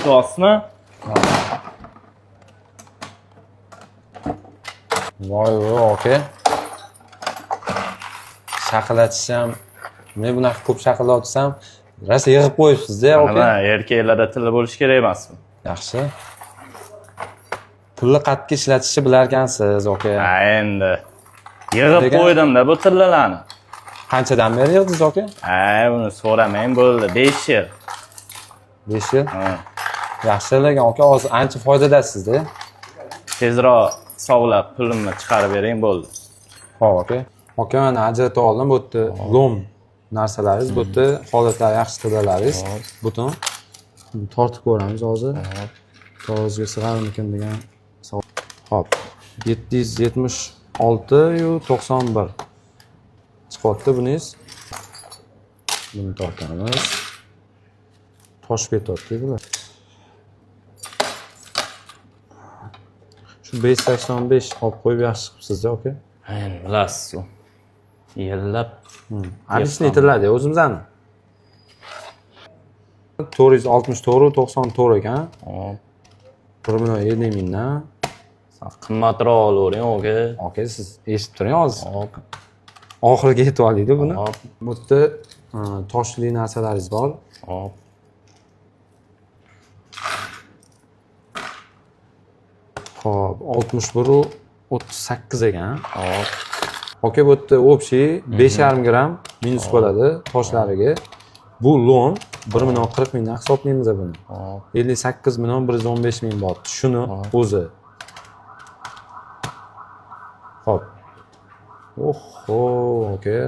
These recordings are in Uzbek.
eshityapsizmi? Voy, aka. Shaqilatish ham, men bunaqa ko'p shaqilatotsam, rosa yig'ib qo'yibsiz-da, aka. Nima, erkaklarda tili bo'lishi kerak emasmi? Yaxshi. Pulni qattiq ishlatishni bilar ekansiz, aka. Ha, endi yig'ib qo'ydim-da bu tillalarni. Qanchadan beri yig'dingiz, aka? Ha, buni so'ramang bo'ldi, 5 yil. 5 yil. Ha. Yaxshi lekin aka, hozir ancha foydadasizda. Tezroq sog'lab pulimni chiqarib bering bo'ldi. Xo'p, aka. Aka, mana ajratib oldim, bu yerda lom narsalaringiz, bu yerda holatlari yaxshi to'dalaringiz. Butun tortib ko'ramiz hozir. To'g'riga sig'armikin degan savol. Xo'p, 776.91 chiqyapti buningiz. Buni tortamiz. Tosh ketyapti bular. Shu 585 olib qo'yib yaxshi qilibsiz-da, aka. Endi bilasiz-ku. Yillab. Alisni litrlarda o'zimizani. 464.94 ekan. Hop. 1.7 mingdan. Qimmatroq olavering, aka. Aka, siz eshitib turing hozir. Hop. Oxiriga yetib olaydi buni. Hop. Bu yerda toshli narsalaringiz bor. Hop. Xo'p, 61.38 ekan. Hop. Aka, bu yerda общий 5,5 gram minus bo'ladi toshlariga. Bu lon 1.40 mingdan hisoblaymiz buni. Hop. 58.115 ming bor. Shuni o'zi. Xo'p. Oho, aka.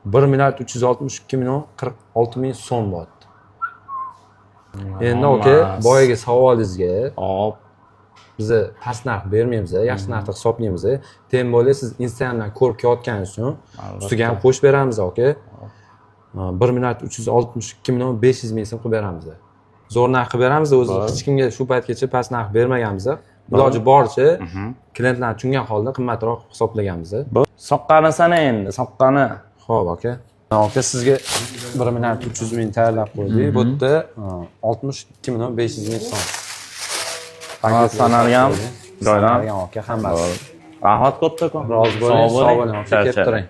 1.362.046 ming so'm bor. Endi aka, boyagi savolingizga Hop. biz past narx bermaymiz, yaxshi narxda hisoblaymiz. Tem bo'lsa siz Instagramdan ko'rib kelayotganingiz uchun ustiga ham qo'shib beramiz, aka. 1.362.500 ming so'm qilib beramiz. Zo'r narx qilib beramiz, o'zi hech kimga shu paytgacha past narx bermaganmiz. Iloji boricha klientlarni tushungan holda qimmatroq hisoblaganmiz. Soqqani sana endi, soqqani. Xo'p, aka. Aka, sizga 1.300 ming tayyorlab qo'ydik. Bu yerda 62.500 ming so'm. Sanalgan joydan. Aka, hammasi. Rahmat katta. Rozi bo'ling, sog' bo'ling, aka, kelib turing.